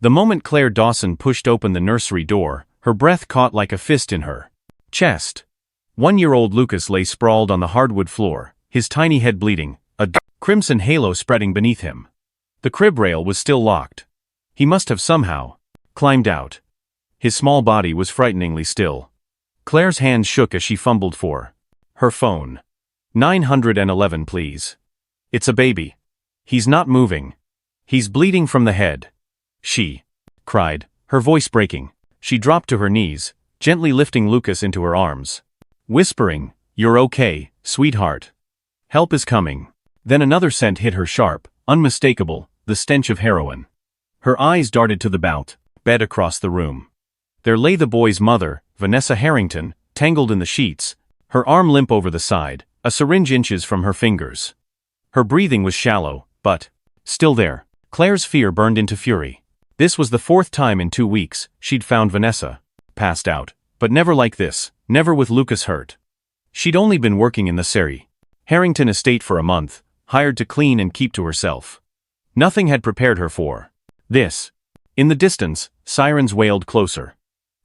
The moment Claire Dawson pushed open the nursery door, her breath caught like a fist in her chest. 1-year-old Lucas lay sprawled on the hardwood floor, his tiny head bleeding, a crimson halo spreading beneath him. The crib rail was still locked. He must have somehow climbed out. His small body was frighteningly still. Claire's hands shook as she fumbled for her phone. 911, please. It's a baby. He's not moving. He's bleeding from the head. She cried, her voice breaking. She dropped to her knees, gently lifting Lucas into her arms, whispering, "You're okay, sweetheart. Help is coming." Then another scent hit her sharp, unmistakable, the stench of heroin. Her eyes darted to the bed across the room. There lay the boy's mother, Vanessa Harrington, tangled in the sheets, her arm limp over the side, a syringe inches from her fingers. Her breathing was shallow, but still there. Claire's fear burned into fury. This was the 4th time in 2 weeks she'd found Vanessa passed out, but never like this, never with Lucas hurt. She'd only been working in the nursery Harrington estate for a month, hired to clean and keep to herself. Nothing had prepared her for this. In the distance, sirens wailed closer.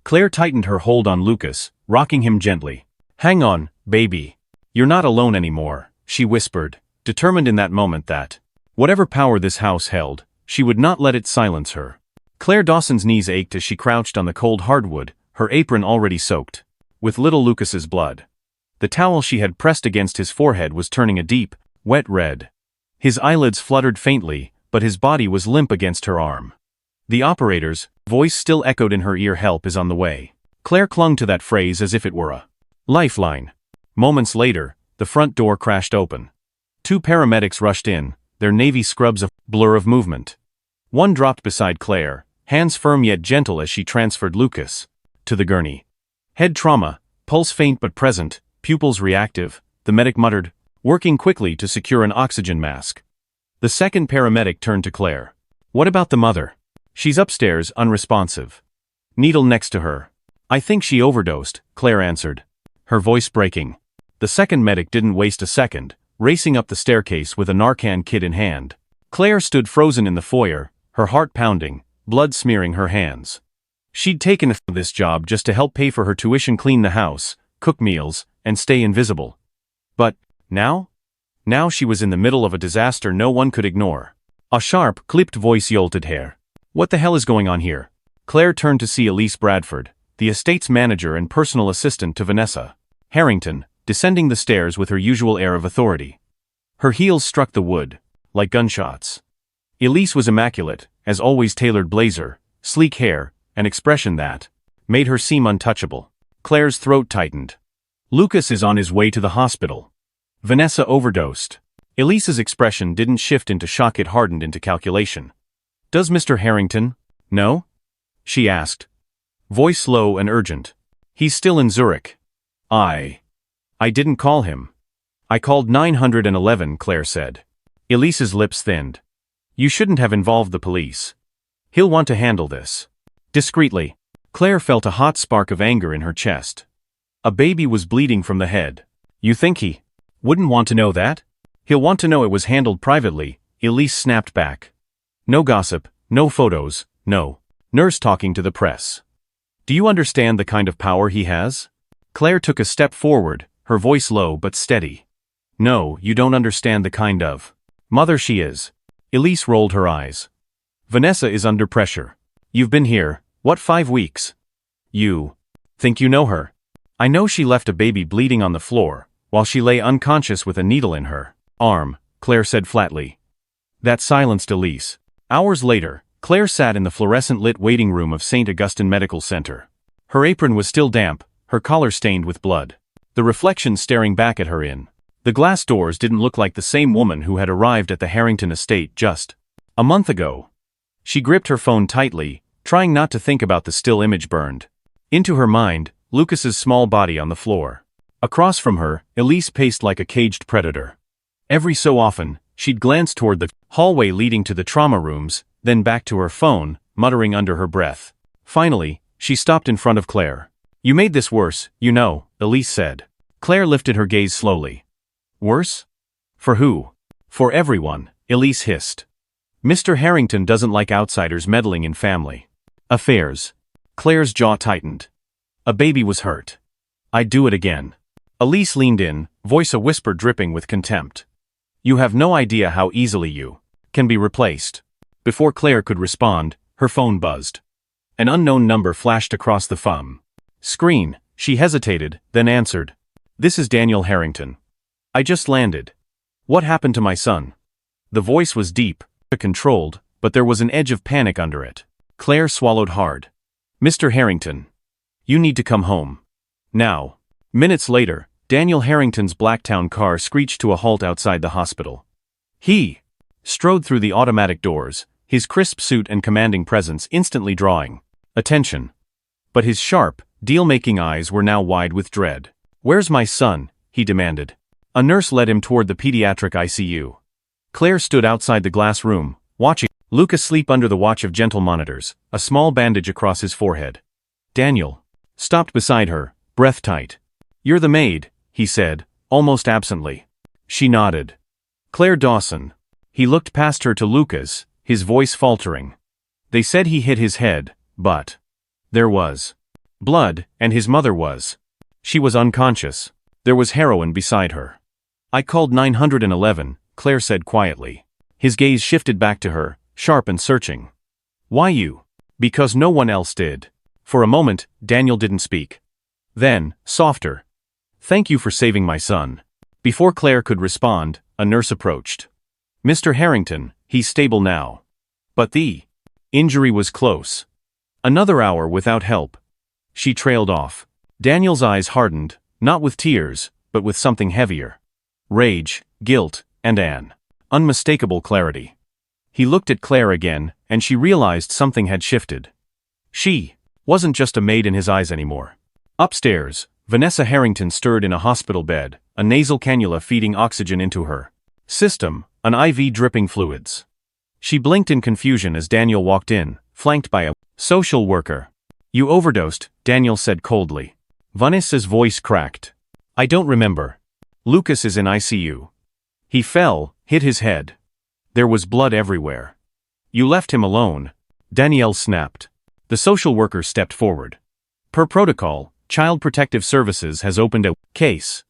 Claire tightened her hold on Lucas, rocking him gently. "Hang on, baby. You're not alone anymore," she whispered, determined in that moment that, whatever power this house held, she would not let it silence her. Claire Dawson's knees ached as she crouched on the cold hardwood, her apron already soaked with little Lucas's blood. The towel she had pressed against his forehead was turning a deep, wet red. His eyelids fluttered faintly, but his body was limp against her arm. The operator's voice still echoed in her ear, "Help is on the way." Claire clung to that phrase as if it were a lifeline. Moments later, the front door crashed open. 2 paramedics rushed in, their navy scrubs a blur of movement. One dropped beside Claire, hands firm yet gentle as she transferred Lucas to the gurney. "Head trauma, pulse faint but present, pupils reactive," the medic muttered, working quickly to secure an oxygen mask. The second paramedic turned to Claire. "What about the mother?" "She's upstairs, unresponsive. Needle next to her." "I think she overdosed," Claire answered, her voice breaking. The second medic didn't waste a second, racing up the staircase with a Narcan kit in hand. Claire stood frozen in the foyer, her heart pounding, blood smearing her hands. She'd taken this job just to help pay for her tuition, clean the house, cook meals, and stay invisible. But now? Now she was in the middle of a disaster no one could ignore. A sharp, clipped voice jolted her. "What the hell is going on here?" Claire turned to see Elise Bradford, the estate's manager and personal assistant to Vanessa Harrington, descending the stairs with her usual air of authority. Her heels struck the wood, like gunshots. Elise was immaculate, as always, tailored blazer, sleek hair, an expression that made her seem untouchable. Claire's throat tightened. "Lucas is on his way to the hospital. Vanessa overdosed." Elise's expression didn't shift into shock, it hardened into calculation. "Does Mr. Harrington know?" she asked, voice low and urgent. "He's still in Zurich." I didn't call him. I called 911, Claire said. Elise's lips thinned. "You shouldn't have involved the police. He'll want to handle this discreetly." Claire felt a hot spark of anger in her chest. A baby was bleeding from the head. "You think he wouldn't want to know that?" "He'll want to know it was handled privately," Elise snapped back. "No gossip, no photos, no nurse talking to the press. Do you understand the kind of power he has?" Claire took a step forward, her voice low but steady. "No, you don't understand the kind of mother she is." Elise rolled her eyes. "Vanessa is under pressure. You've been here, what, 5 weeks? You think you know her?" "I know she left a baby bleeding on the floor, while she lay unconscious with a needle in her arm," Claire said flatly. That silenced Elise. Hours later, Claire sat in the fluorescent-lit waiting room of St. Augustine Medical Center. Her apron was still damp, her collar stained with blood. The reflection staring back at her in the glass doors didn't look like the same woman who had arrived at the Harrington estate just a month ago. She gripped her phone tightly, trying not to think about the still image burned into her mind, Lucas's small body on the floor. Across from her, Elise paced like a caged predator. Every so often, she'd glance toward the hallway leading to the trauma rooms, then back to her phone, muttering under her breath. Finally, she stopped in front of Claire. "You made this worse, you know," Elise said. Claire lifted her gaze slowly. "Worse? For who?" "For everyone," Elise hissed. Mr. Harrington doesn't like outsiders meddling in family affairs. Claire's jaw tightened. A baby was hurt. I'd do it again. Elise leaned in, voice a whisper dripping with contempt. You have no idea how easily you can be replaced. Before Claire could respond, her phone buzzed. An unknown number flashed across the phone screen. She hesitated, then answered. This is Daniel Harrington. I just landed. What happened to my son? The voice was deep, controlled, but there was an edge of panic under it. Claire swallowed hard. Mr. Harrington. You need to come home. Now. Minutes later, Daniel Harrington's Blacktown car screeched to a halt outside the hospital. He strode through the automatic doors, his crisp suit and commanding presence instantly drawing attention. But his sharp, deal-making eyes were now wide with dread. Where's my son? He demanded. A nurse led him toward the pediatric ICU. Claire stood outside the glass room, watching Lucas sleep under the watch of gentle monitors, a small bandage across his forehead. Daniel stopped beside her, breath tight. You're the maid, he said, almost absently. She nodded. Claire Dawson. He looked past her to Lucas, his voice faltering. They said he hit his head, but there was blood, and his mother was. She was unconscious. There was heroin beside her. I called 911, Claire said quietly. His gaze shifted back to her, sharp and searching. Why you? Because no one else did. For a moment, Daniel didn't speak. Then, softer. Thank you for saving my son. Before Claire could respond, a nurse approached. Mr. Harrington, he's stable now. But the injury was close. Another hour without help. She trailed off. Daniel's eyes hardened, not with tears, but with something heavier. Rage, guilt, and an unmistakable clarity. He looked at Claire again, and she realized something had shifted. She wasn't just a maid in his eyes anymore. Upstairs, Vanessa Harrington stirred in a hospital bed, a nasal cannula feeding oxygen into her system, an IV dripping fluids. She blinked in confusion as Daniel walked in, flanked by a social worker. You overdosed, Daniel said coldly. Vanessa's voice cracked. I don't remember. Lucas is in ICU. He fell, hit his head. There was blood everywhere. You left him alone. Danielle snapped. The social worker stepped forward. Per protocol, Child Protective Services has opened a case.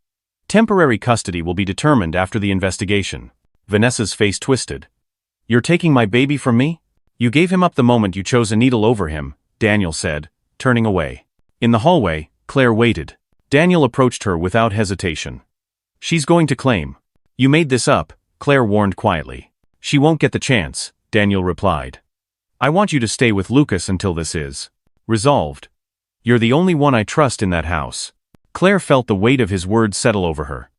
Temporary custody will be determined after the investigation. Vanessa's face twisted. You're taking my baby from me? You gave him up the moment you chose a needle over him, Daniel said, turning away. In the hallway, Claire waited. Daniel approached her without hesitation. She's going to claim. You made this up, Claire warned quietly. She won't get the chance, Daniel replied. I want you to stay with Lucas until this is resolved. You're the only one I trust in that house. Claire felt the weight of his words settle over her.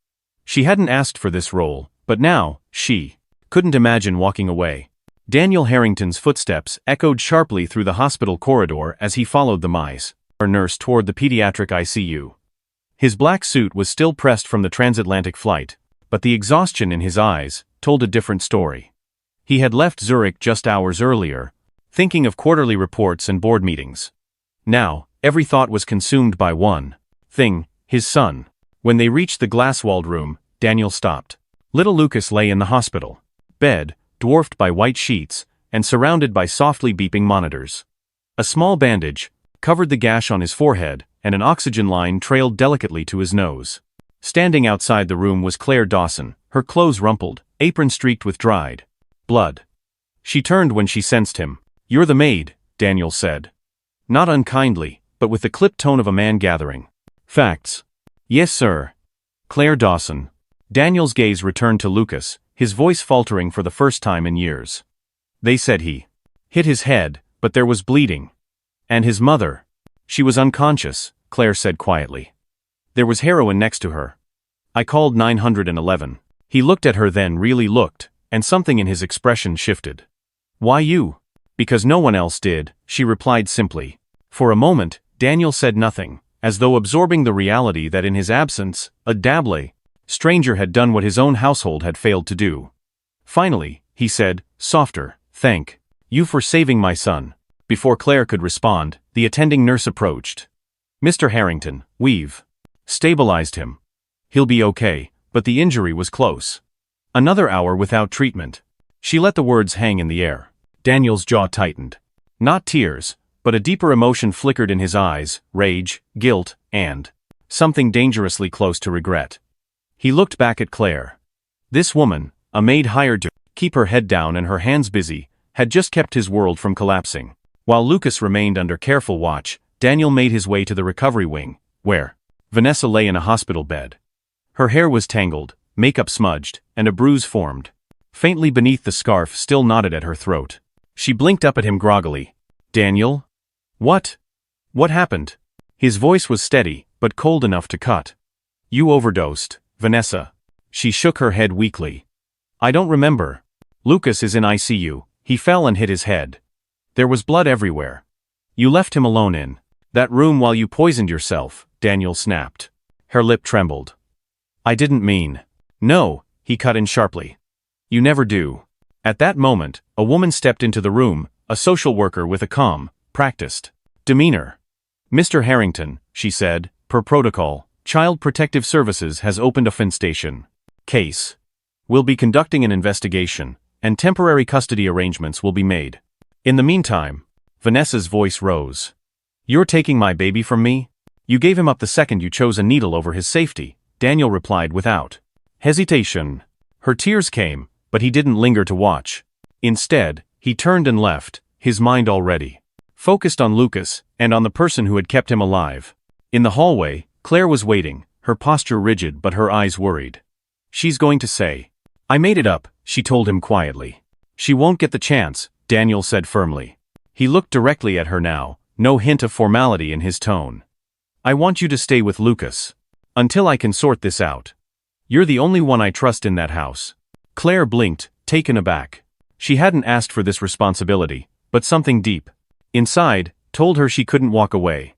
She hadn't asked for this role, but now, she couldn't imagine walking away. Daniel Harrington's footsteps echoed sharply through the hospital corridor as he followed the mice nurse toward the pediatric ICU. His black suit was still pressed from the transatlantic flight, but the exhaustion in his eyes told a different story. He had left Zurich just hours earlier, thinking of quarterly reports and board meetings. Now, every thought was consumed by one thing, his son. When they reached the glass-walled room, Daniel stopped. Little Lucas lay in the hospital bed, dwarfed by white sheets, and surrounded by softly beeping monitors. A small bandage covered the gash on his forehead, and an oxygen line trailed delicately to his nose. Standing outside the room was Claire Dawson, her clothes rumpled, apron streaked with dried blood. She turned when she sensed him. You're the maid, Daniel said. Not unkindly, but with the clipped tone of a man gathering facts. Yes, sir. Claire Dawson. Daniel's gaze returned to Lucas, his voice faltering for the first time in years. They said he hit his head, but there was bleeding. And his mother. She was unconscious, Claire said quietly. There was heroin next to her. I called 911. He looked at her then really looked, and something in his expression shifted. Why you? Because no one else did, she replied simply. For a moment, Daniel said nothing, as though absorbing the reality that in his absence, a dable stranger had done what his own household had failed to do. Finally, he said, softer, thank you for saving my son. Before Claire could respond, the attending nurse approached. Mr. Harrington, we've stabilized him. He'll be okay, but the injury was close. Another hour without treatment. She let the words hang in the air. Daniel's jaw tightened. Not tears, but a deeper emotion flickered in his eyes, rage, guilt, and something dangerously close to regret. He looked back at Claire. This woman, a maid hired to keep her head down and her hands busy, had just kept his world from collapsing. While Lucas remained under careful watch, Daniel made his way to the recovery wing, where Vanessa lay in a hospital bed. Her hair was tangled, makeup smudged, and a bruise formed. Faintly beneath the scarf still knotted at her throat. She blinked up at him groggily. "Daniel? What? What happened?" His voice was steady, but cold enough to cut. "You overdosed, Vanessa." She shook her head weakly. "I don't remember. Lucas is in ICU. He fell and hit his head. There was blood everywhere. You left him alone in that room while you poisoned yourself," Daniel snapped. Her lip trembled. "I didn't mean." "No," he cut in sharply. "You never do." At that moment, a woman stepped into the room, a social worker with a calm, practiced demeanor. "Mr. Harrington," she said, "per protocol, Child Protective Services has opened a infestation case. We'll be conducting an investigation, and temporary custody arrangements will be made. In the meantime," Vanessa's voice rose. "You're taking my baby from me?" "You gave him up the second you chose a needle over his safety," Daniel replied without hesitation. Her tears came, but he didn't linger to watch. Instead, he turned and left, his mind already focused on Lucas and on the person who had kept him alive. In the hallway, Claire was waiting, her posture rigid but her eyes worried. "She's going to say, 'I made it up,'" she told him quietly. "She won't get the chance," Daniel said firmly. He looked directly at her now, no hint of formality in his tone. "I want you to stay with Lucas. Until I can sort this out. You're the only one I trust in that house." Claire blinked, taken aback. She hadn't asked for this responsibility, but something deep inside told her she couldn't walk away.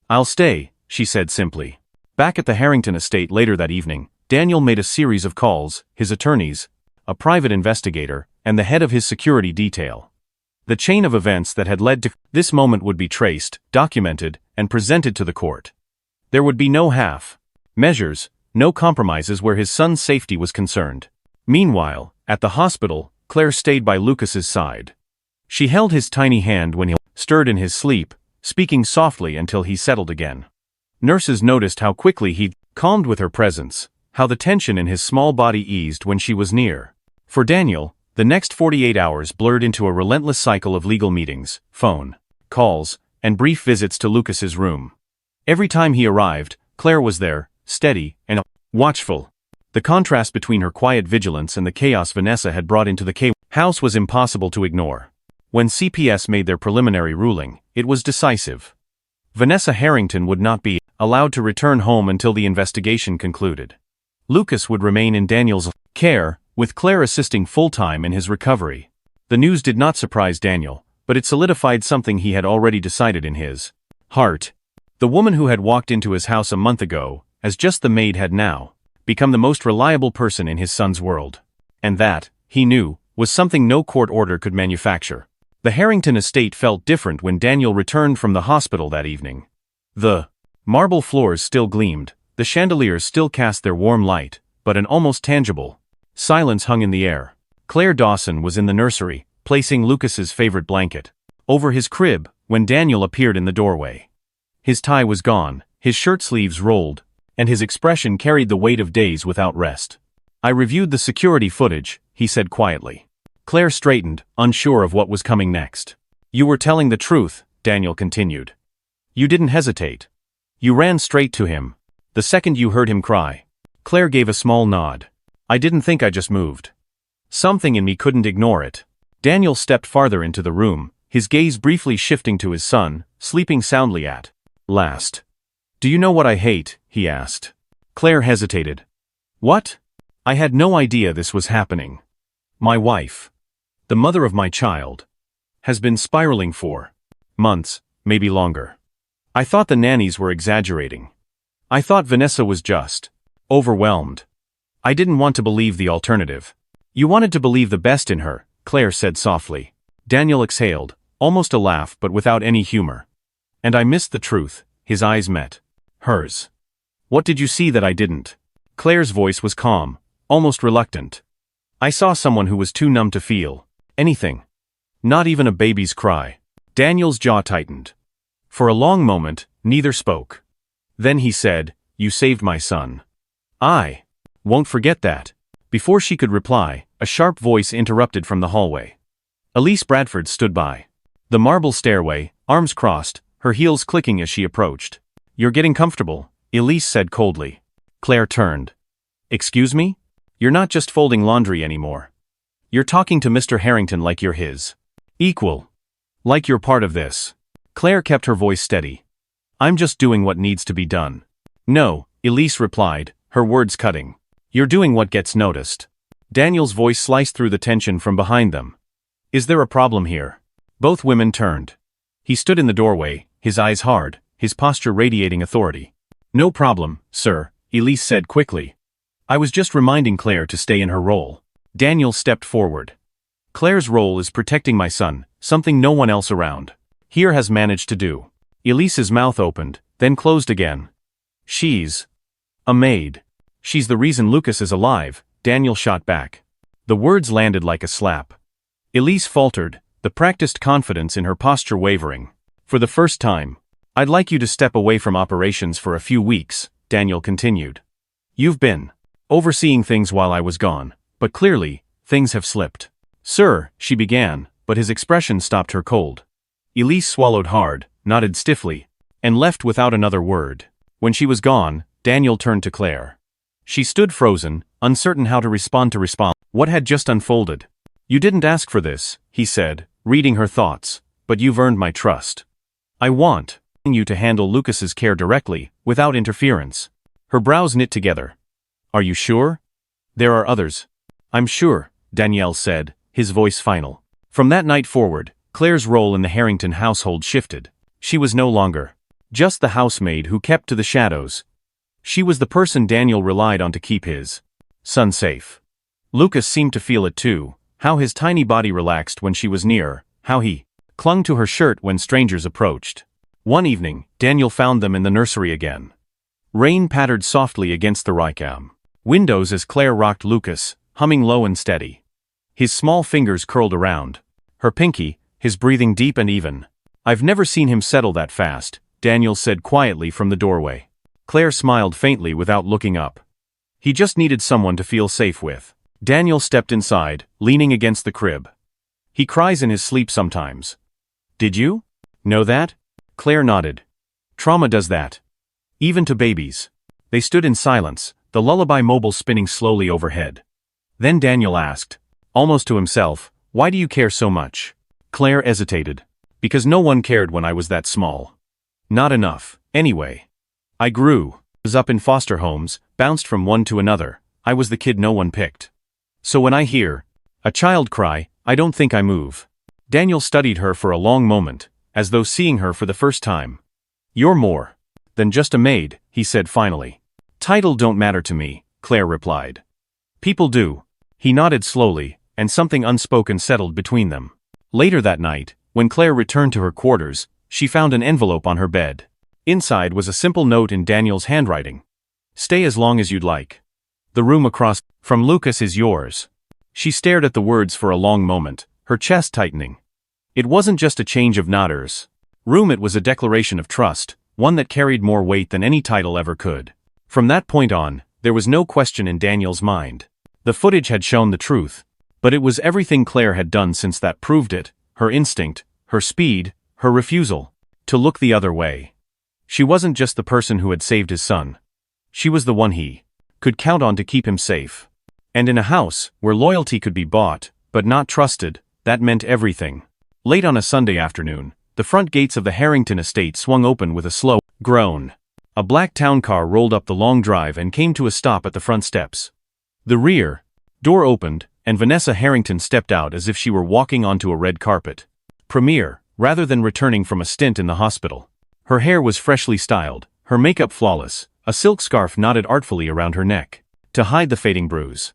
"I'll stay," she said simply. Back at the Harrington estate later that evening, Daniel made a series of calls, his attorneys, a private investigator, and the head of his security detail. The chain of events that had led to this moment would be traced, documented, and presented to the court. There would be no half measures, no compromises where his son's safety was concerned. Meanwhile, at the hospital, Claire stayed by Lucas's side. She held his tiny hand when he stirred in his sleep, speaking softly until he settled again. Nurses noticed how quickly he calmed with her presence, how the tension in his small body eased when she was near. For Daniel, the next 48 hours blurred into a relentless cycle of legal meetings, phone calls, and brief visits to Lucas's room. Every time he arrived, Claire was there, steady and watchful. The contrast between her quiet vigilance and the chaos Vanessa had brought into the house was impossible to ignore. When CPS made their preliminary ruling, it was decisive. Vanessa Harrington would not be allowed to return home until the investigation concluded. Lucas would remain in Daniel's care, with Claire assisting full-time in his recovery. The news did not surprise Daniel, but it solidified something he had already decided in his heart. The woman who had walked into his house a month ago, as just the maid, had now become the most reliable person in his son's world. And that, he knew, was something no court order could manufacture. The Harrington estate felt different when Daniel returned from the hospital that evening. The marble floors still gleamed, the chandeliers still cast their warm light, but an almost tangible silence hung in the air. Claire Dawson was in the nursery, placing Lucas's favorite blanket over his crib when Daniel appeared in the doorway. His tie was gone, his shirt sleeves rolled, and his expression carried the weight of days without rest. "I reviewed the security footage," he said quietly. Claire straightened, unsure of what was coming next. "You were telling the truth," Daniel continued. "You didn't hesitate. You ran straight to him. The second you heard him cry." Claire gave a small nod. "I didn't think, I just moved. Something in me couldn't ignore it." Daniel stepped farther into the room, his gaze briefly shifting to his son, sleeping soundly at last. "Do you know what I hate?" he asked. Claire hesitated. "What?" "I had no idea this was happening. My wife, the mother of my child, has been spiraling for months, maybe longer. I thought the nannies were exaggerating. I thought Vanessa was just overwhelmed. I didn't want to believe the alternative." "You wanted to believe the best in her," Claire said softly. Daniel exhaled, almost a laugh but without any humor. "And I missed the truth." His eyes met hers. "What did you see that I didn't?" Claire's voice was calm, almost reluctant. I saw someone who was too numb to feel anything. Not even a baby's cry. Daniel's jaw tightened. For a long moment, neither spoke. Then he said, "You saved my son. I won't forget that." Before she could reply, a sharp voice interrupted from the hallway. Elise Bradford stood by the marble stairway, arms crossed, her heels clicking as she approached. "You're getting comfortable," Elise said coldly. Claire turned. "Excuse me? You're not just folding laundry anymore. You're talking to Mr. Harrington like you're his equal. Like you're part of this." Claire kept her voice steady. "I'm just doing what needs to be done." "No," Elise replied, her words cutting. "You're doing what gets noticed." Daniel's voice sliced through the tension from behind them. "Is there a problem here?" Both women turned. He stood in the doorway, his eyes hard, his posture radiating authority. "No problem, sir," Elise said quickly. "I was just reminding Claire to stay in her role." Daniel stepped forward. "Claire's role is protecting my son, something no one else around here has managed to do." Elise's mouth opened, then closed again. "She's a maid. She's the reason Lucas is alive," Daniel shot back. The words landed like a slap. Elise faltered, the practiced confidence in her posture wavering. "For the first time, I'd like you to step away from operations for a few weeks," Daniel continued. "You've been overseeing things while I was gone, but clearly, things have slipped." "Sir," she began, but his expression stopped her cold. Elise swallowed hard, nodded stiffly, and left without another word. When she was gone, Daniel turned to Claire. She stood frozen, uncertain how to respond to what had just unfolded. "You didn't ask for this," he said, reading her thoughts, "but you've earned my trust. I want you to handle Lucas's care directly, without interference." Her brows knit together. "Are you sure?" "There are others." "I'm sure," Danielle said, his voice final. From that night forward, Claire's role in the Harrington household shifted. She was no longer just the housemaid who kept to the shadows. She was the person Daniel relied on to keep his son safe. Lucas seemed to feel it too, how his tiny body relaxed when she was near, how he clung to her shirt when strangers approached. One evening, Daniel found them in the nursery again. Rain pattered softly against the ricam windows as Claire rocked Lucas, humming low and steady. His small fingers curled around her pinky, his breathing deep and even. "I've never seen him settle that fast," Daniel said quietly from the doorway. Claire smiled faintly without looking up. "He just needed someone to feel safe with." Daniel stepped inside, leaning against the crib. "He cries in his sleep sometimes." "Did you know that?" Claire nodded. "Trauma does that. Even to babies." They stood in silence, the lullaby mobile spinning slowly overhead. Then Daniel asked, almost to himself, "Why do you care so much?" Claire hesitated. "Because no one cared when I was that small. Not enough, anyway. I was up in foster homes, bounced from one to another. I was the kid no one picked. So when I hear a child cry, I don't think I move." Daniel studied her for a long moment, as though seeing her for the first time. "You're more than just a maid," he said finally. "Title don't matter to me," Claire replied. "People do." He nodded slowly, and something unspoken settled between them. Later that night, when Claire returned to her quarters, she found an envelope on her bed. Inside was a simple note in Daniel's handwriting. "Stay as long as you'd like. The room across from Lucas is yours." She stared at the words for a long moment, her chest tightening. It wasn't just a change of nodders. Room, it was a declaration of trust, one that carried more weight than any title ever could. From that point on, there was no question in Daniel's mind. The footage had shown the truth, but it was everything Claire had done since that proved it, her instinct, her speed, her refusal to look the other way. She wasn't just the person who had saved his son. She was the one he could count on to keep him safe. And in a house where loyalty could be bought, but not trusted, that meant everything. Late on a Sunday afternoon, the front gates of the Harrington estate swung open with a slow groan. A black town car rolled up the long drive and came to a stop at the front steps. The rear door opened, and Vanessa Harrington stepped out as if she were walking onto a red carpet. Premiere, rather than returning from a stint in the hospital. Her hair was freshly styled, her makeup flawless, a silk scarf knotted artfully around her neck to hide the fading bruise.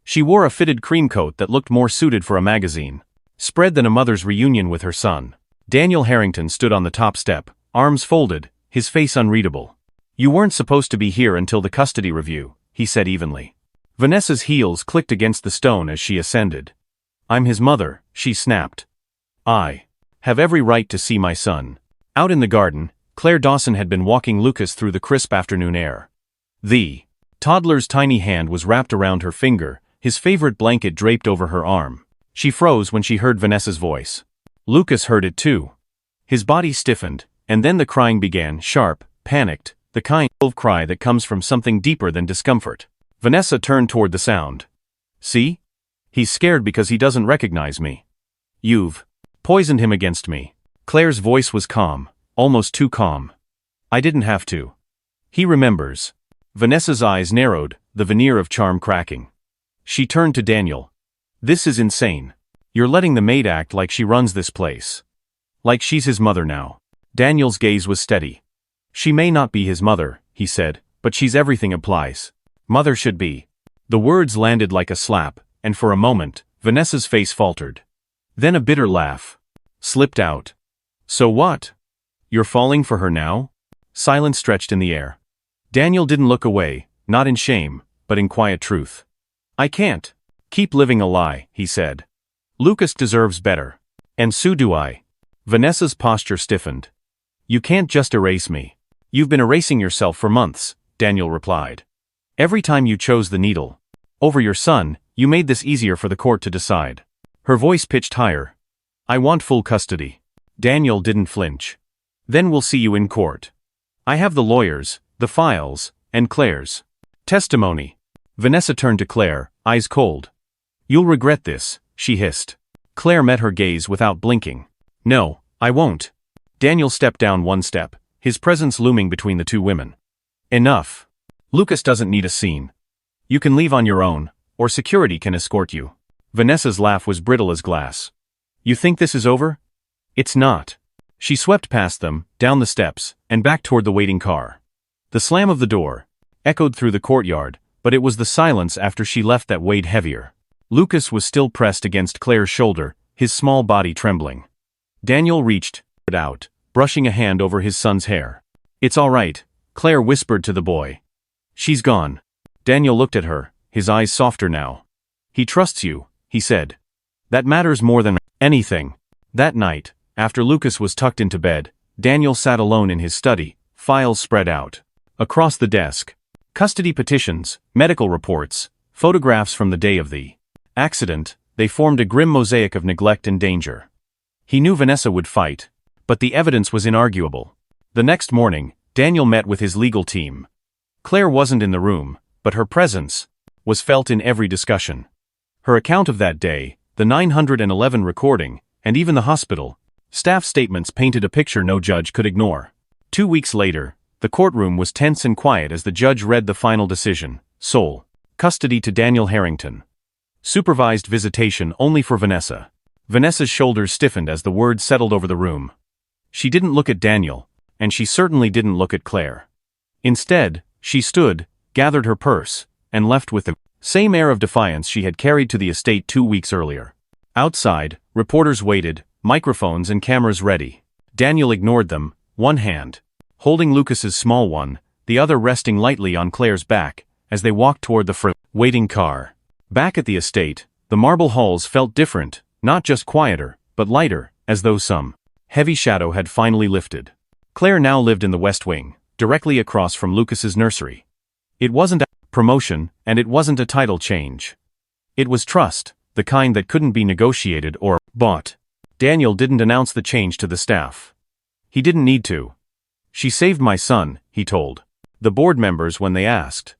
She wore a fitted cream coat that looked more suited for a magazine spread than a mother's reunion with her son. Daniel Harrington stood on the top step, arms folded, his face unreadable. "You weren't supposed to be here until the custody review," he said evenly. Vanessa's heels clicked against the stone as she ascended. I'm his mother, she snapped. I have every right to see my son. Out in the garden, Claire Dawson had been walking Lucas through the crisp afternoon air. The toddler's tiny hand was wrapped around her finger, his favorite blanket draped over her arm. She froze when she heard Vanessa's voice. Lucas heard it too. His body stiffened, and then the crying began, sharp, panicked, the kind of cry that comes from something deeper than discomfort. Vanessa turned toward the sound. See? He's scared because he doesn't recognize me. You've poisoned him against me. Claire's voice was calm, almost too calm. I didn't have to. He remembers. Vanessa's eyes narrowed, the veneer of charm cracking. She turned to Daniel. This is insane. You're letting the maid act like she runs this place. Like she's his mother now. Daniel's gaze was steady. She may not be his mother, he said, but she's everything applies. Mother should be. The words landed like a slap, and for a moment, Vanessa's face faltered. Then a bitter laugh slipped out. So what? You're falling for her now? Silence stretched in the air. Daniel didn't look away, not in shame, but in quiet truth. I can't keep living a lie, he said. Lucas deserves better. And so do I. Vanessa's posture stiffened. You can't just erase me. You've been erasing yourself for months, Daniel replied. Every time you chose the needle over your son, you made this easier for the court to decide. Her voice pitched higher. I want full custody. Daniel didn't flinch. Then we'll see you in court. I have the lawyers, the files, and Claire's testimony. Vanessa turned to Claire, eyes cold. You'll regret this, she hissed. Claire met her gaze without blinking. No, I won't. Daniel stepped down one step, his presence looming between the two women. Enough. Lucas doesn't need a scene. You can leave on your own, or security can escort you. Vanessa's laugh was brittle as glass. You think this is over? It's not. She swept past them, down the steps, and back toward the waiting car. The slam of the door echoed through the courtyard, but it was the silence after she left that weighed heavier. Lucas was still pressed against Claire's shoulder, his small body trembling. Daniel reached out, brushing a hand over his son's hair. It's all right, Claire whispered to the boy. She's gone. Daniel looked at her, his eyes softer now. He trusts you, he said. That matters more than anything. That night, after Lucas was tucked into bed, Daniel sat alone in his study, files spread out. Across the desk, custody petitions, medical reports, photographs from the day of the accident, they formed a grim mosaic of neglect and danger. He knew Vanessa would fight, but the evidence was inarguable. The next morning, Daniel met with his legal team. Claire wasn't in the room, but her presence was felt in every discussion. Her account of that day, the 911 recording, and even the hospital staff statements painted a picture no judge could ignore. 2 weeks later, the courtroom was tense and quiet as the judge read the final decision: sole custody to Daniel Harrington. Supervised visitation only for Vanessa. Vanessa's shoulders stiffened as the words settled over the room. She didn't look at Daniel, and she certainly didn't look at Claire. Instead, she stood, gathered her purse, and left with the same air of defiance she had carried to the estate 2 weeks earlier. Outside, reporters waited, microphones and cameras ready. Daniel ignored them, one hand holding Lucas's small one, the other resting lightly on Claire's back, as they walked toward the waiting car. Back at the estate, the marble halls felt different, not just quieter, but lighter, as though some heavy shadow had finally lifted. Claire now lived in the West Wing, directly across from Lucas's nursery. It wasn't a promotion, and it wasn't a title change. It was trust, the kind that couldn't be negotiated or bought. Daniel didn't announce the change to the staff. He didn't need to. She saved my son, he told the board members when they asked.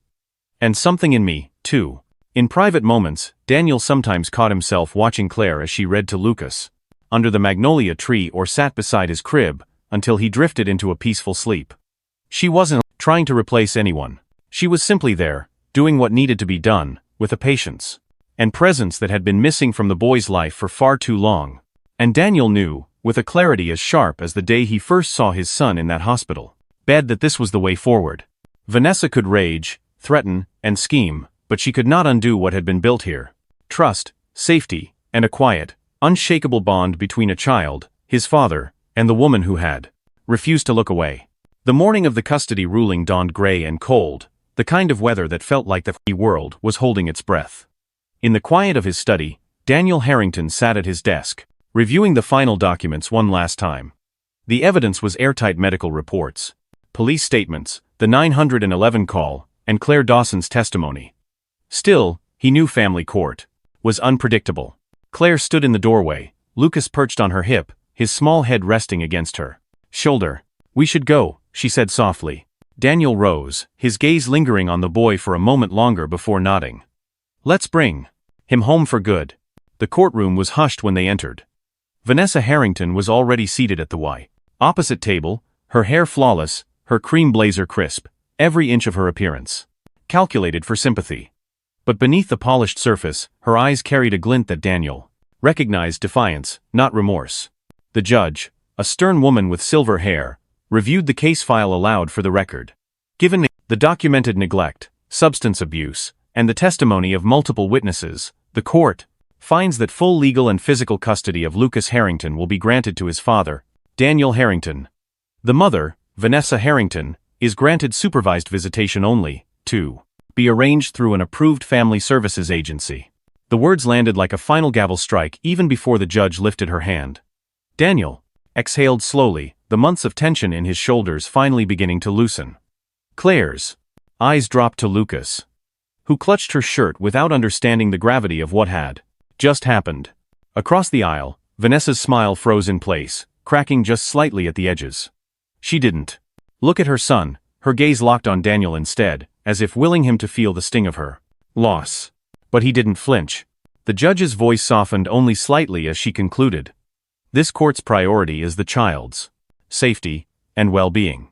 And something in me, too. In private moments, Daniel sometimes caught himself watching Claire as she read to Lucas, under the magnolia tree or sat beside his crib, until he drifted into a peaceful sleep. She wasn't trying to replace anyone. She was simply there, doing what needed to be done, with a patience and presence that had been missing from the boy's life for far too long. And Daniel knew, with a clarity as sharp as the day he first saw his son in that hospital bed, that this was the way forward. Vanessa could rage, threaten, and scheme, but she could not undo what had been built here. Trust, safety, and a quiet, unshakable bond between a child, his father, and the woman who had refused to look away. The morning of the custody ruling dawned gray and cold, The kind of weather that felt like the world was holding its breath. In the quiet of his study, Daniel Harrington sat at his desk, reviewing the final documents one last time. The evidence was airtight: medical reports, police statements, the 911 call, and Claire Dawson's testimony. Still, he knew family court was unpredictable. Claire stood in the doorway, Lucas perched on her hip, his small head resting against her shoulder. "We should go," she said softly. Daniel rose, his gaze lingering on the boy for a moment longer before nodding. "Let's bring him home for good." The courtroom was hushed when they entered. Vanessa Harrington was already seated at the opposite table, her hair flawless, her cream blazer crisp, every inch of her appearance calculated for sympathy. But beneath the polished surface, her eyes carried a glint that Daniel recognized: defiance, not remorse. The judge, a stern woman with silver hair, reviewed the case file aloud for the record. Given the documented neglect, substance abuse, and the testimony of multiple witnesses, the court finds that full legal and physical custody of Lucas Harrington will be granted to his father, Daniel Harrington. The mother, Vanessa Harrington, is granted supervised visitation only, to be arranged through an approved family services agency. The words landed like a final gavel strike even before the judge lifted her hand. Daniel exhaled slowly, the months of tension in his shoulders finally beginning to loosen. Claire's eyes dropped to Lucas, who clutched her shirt without understanding the gravity of what had just happened. Across the aisle, Vanessa's smile froze in place, cracking just slightly at the edges. She didn't look at her son, her gaze locked on Daniel instead, as if willing him to feel the sting of her loss. But he didn't flinch. The judge's voice softened only slightly as she concluded. "This court's priority is the child's safety and well-being.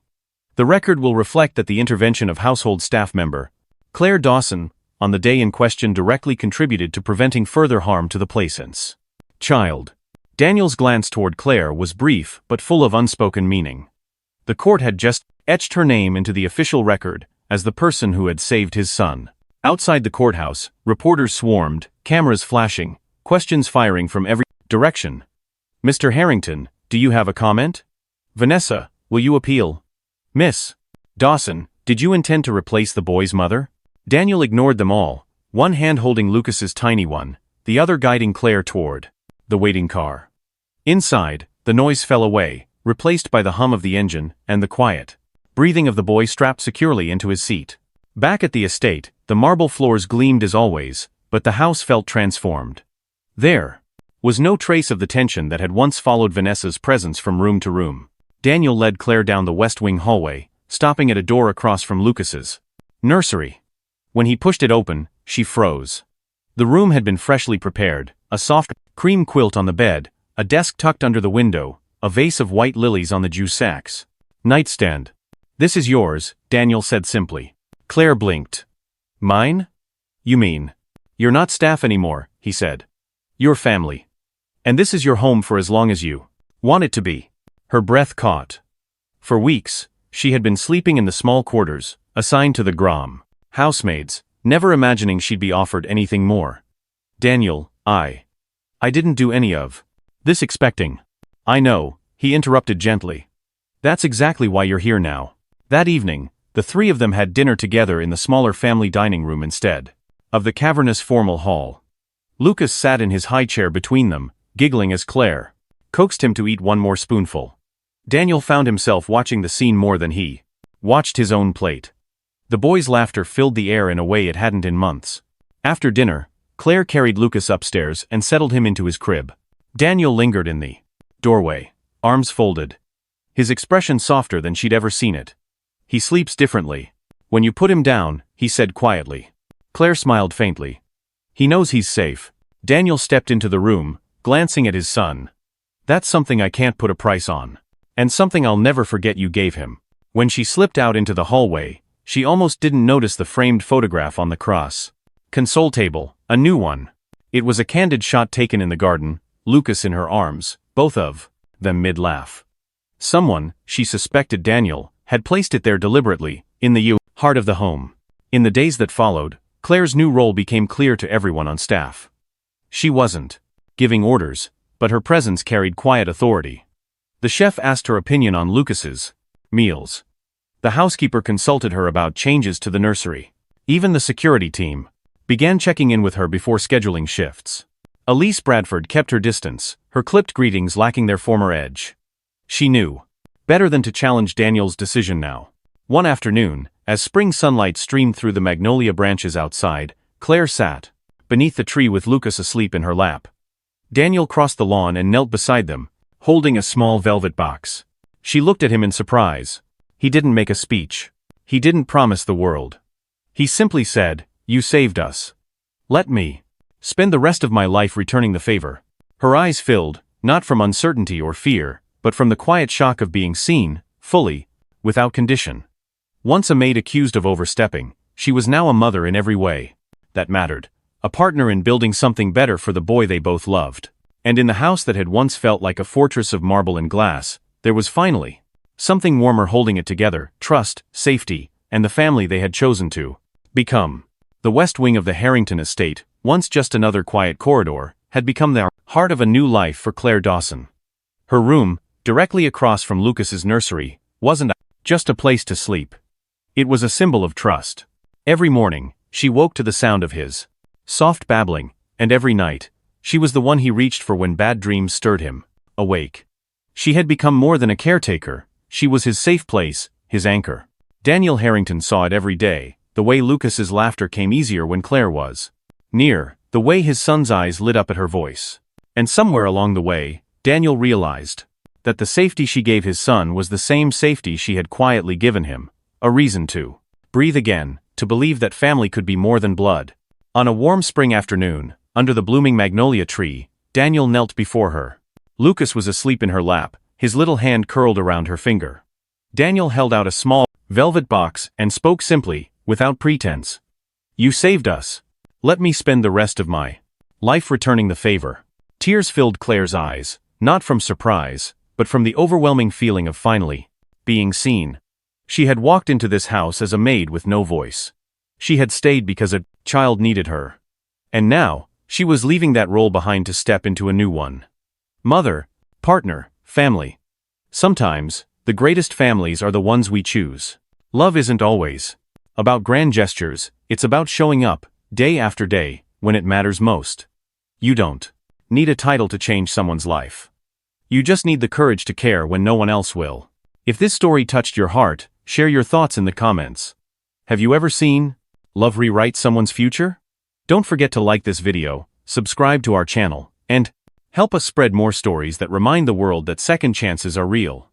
The record will reflect that the intervention of household staff member Claire Dawson on the day in question directly contributed to preventing further harm to the placent's child." Daniel's glance toward Claire was brief but full of unspoken meaning. The court had just etched her name into the official record as the person who had saved his son. Outside the courthouse, reporters swarmed, cameras flashing, questions firing from every direction. "Mr. Harrington, do you have a comment? Vanessa, will you appeal? Miss Dawson, did you intend to replace the boy's mother?" Daniel ignored them all, one hand holding Lucas's tiny one, the other guiding Claire toward the waiting car. Inside, the noise fell away, replaced by the hum of the engine and the quiet breathing of the boy strapped securely into his seat. Back at the estate, the marble floors gleamed as always, but the house felt transformed. There was no trace of the tension that had once followed Vanessa's presence from room to room. Daniel led Claire down the west wing hallway, stopping at a door across from Lucas's nursery. When he pushed it open, she froze. The room had been freshly prepared, a soft cream quilt on the bed, a desk tucked under the window, a vase of white lilies on the Jus nightstand. "This is yours," Daniel said simply. Claire blinked. "Mine? You mean you're not staff anymore," he said. "You're family. And this is your home for as long as you want it to be." Her breath caught. For weeks, she had been sleeping in the small quarters, assigned to the Grom housemaids, never imagining she'd be offered anything more. "Daniel, I didn't do any of this expecting." "I know," he interrupted gently. "That's exactly why you're here now." That evening, the three of them had dinner together in the smaller family dining room instead of the cavernous formal hall. Lucas sat in his high chair between them, giggling as Claire coaxed him to eat one more spoonful. Daniel found himself watching the scene more than he watched his own plate. The boys' laughter filled the air in a way it hadn't in months. After dinner, Claire carried Lucas upstairs and settled him into his crib. Daniel lingered in the doorway, arms folded, his expression softer than she'd ever seen it. "He sleeps differently when you put him down," he said quietly. Claire smiled faintly. "He knows he's safe." Daniel stepped into the room, glancing at his son. "That's something I can't put a price on. And something I'll never forget you gave him." When she slipped out into the hallway, she almost didn't notice the framed photograph on the console table, a new one. It was a candid shot taken in the garden, Lucas in her arms, both of them mid-laugh. Someone, she suspected Daniel, had placed it there deliberately, in the heart of the home. In the days that followed, Claire's new role became clear to everyone on staff. She wasn't giving orders, but her presence carried quiet authority. The chef asked her opinion on Lucas's meals. The housekeeper consulted her about changes to the nursery. Even the security team began checking in with her before scheduling shifts. Elise Bradford kept her distance, her clipped greetings lacking their former edge. She knew better than to challenge Daniel's decision now. One afternoon, as spring sunlight streamed through the magnolia branches outside, Claire sat beneath the tree with Lucas asleep in her lap. Daniel crossed the lawn and knelt beside them, holding a small velvet box. She looked at him in surprise. He didn't make a speech. He didn't promise the world. He simply said, "You saved us. Let me spend the rest of my life returning the favor." Her eyes filled, not from uncertainty or fear, but from the quiet shock of being seen, fully, without condition. Once a maid accused of overstepping, she was now a mother in every way that mattered, a partner in building something better for the boy they both loved. And in the house that had once felt like a fortress of marble and glass, there was finally something warmer holding it together: trust, safety, and the family they had chosen to become. The west wing of the Harrington estate, once just another quiet corridor, had become the heart of a new life for Claire Dawson. Her room, directly across from Lucas's nursery, wasn't just a place to sleep. It was a symbol of trust. Every morning, she woke to the sound of his soft babbling, and every night, she was the one he reached for when bad dreams stirred him awake. She had become more than a caretaker. She was his safe place, his anchor. Daniel Harrington saw it every day, the way Lucas's laughter came easier when Claire was near, the way his son's eyes lit up at her voice. And somewhere along the way, Daniel realized that the safety she gave his son was the same safety she had quietly given him, a reason to breathe again, to believe that family could be more than blood. On a warm spring afternoon, under the blooming magnolia tree, Daniel knelt before her. Lucas was asleep in her lap, his little hand curled around her finger. Daniel held out a small velvet box and spoke simply, without pretense. "You saved us. Let me spend the rest of my life returning the favor." Tears filled Claire's eyes, not from surprise, but from the overwhelming feeling of finally being seen. She had walked into this house as a maid with no voice. She had stayed because a child needed her. And now, she was leaving that role behind to step into a new one. Mother, partner, family. Sometimes, the greatest families are the ones we choose. Love isn't always about grand gestures, it's about showing up, day after day, when it matters most. You don't need a title to change someone's life. You just need the courage to care when no one else will. If this story touched your heart, share your thoughts in the comments. Have you ever seen love rewrite someone's future? Don't forget to like this video, subscribe to our channel, and help us spread more stories that remind the world that second chances are real.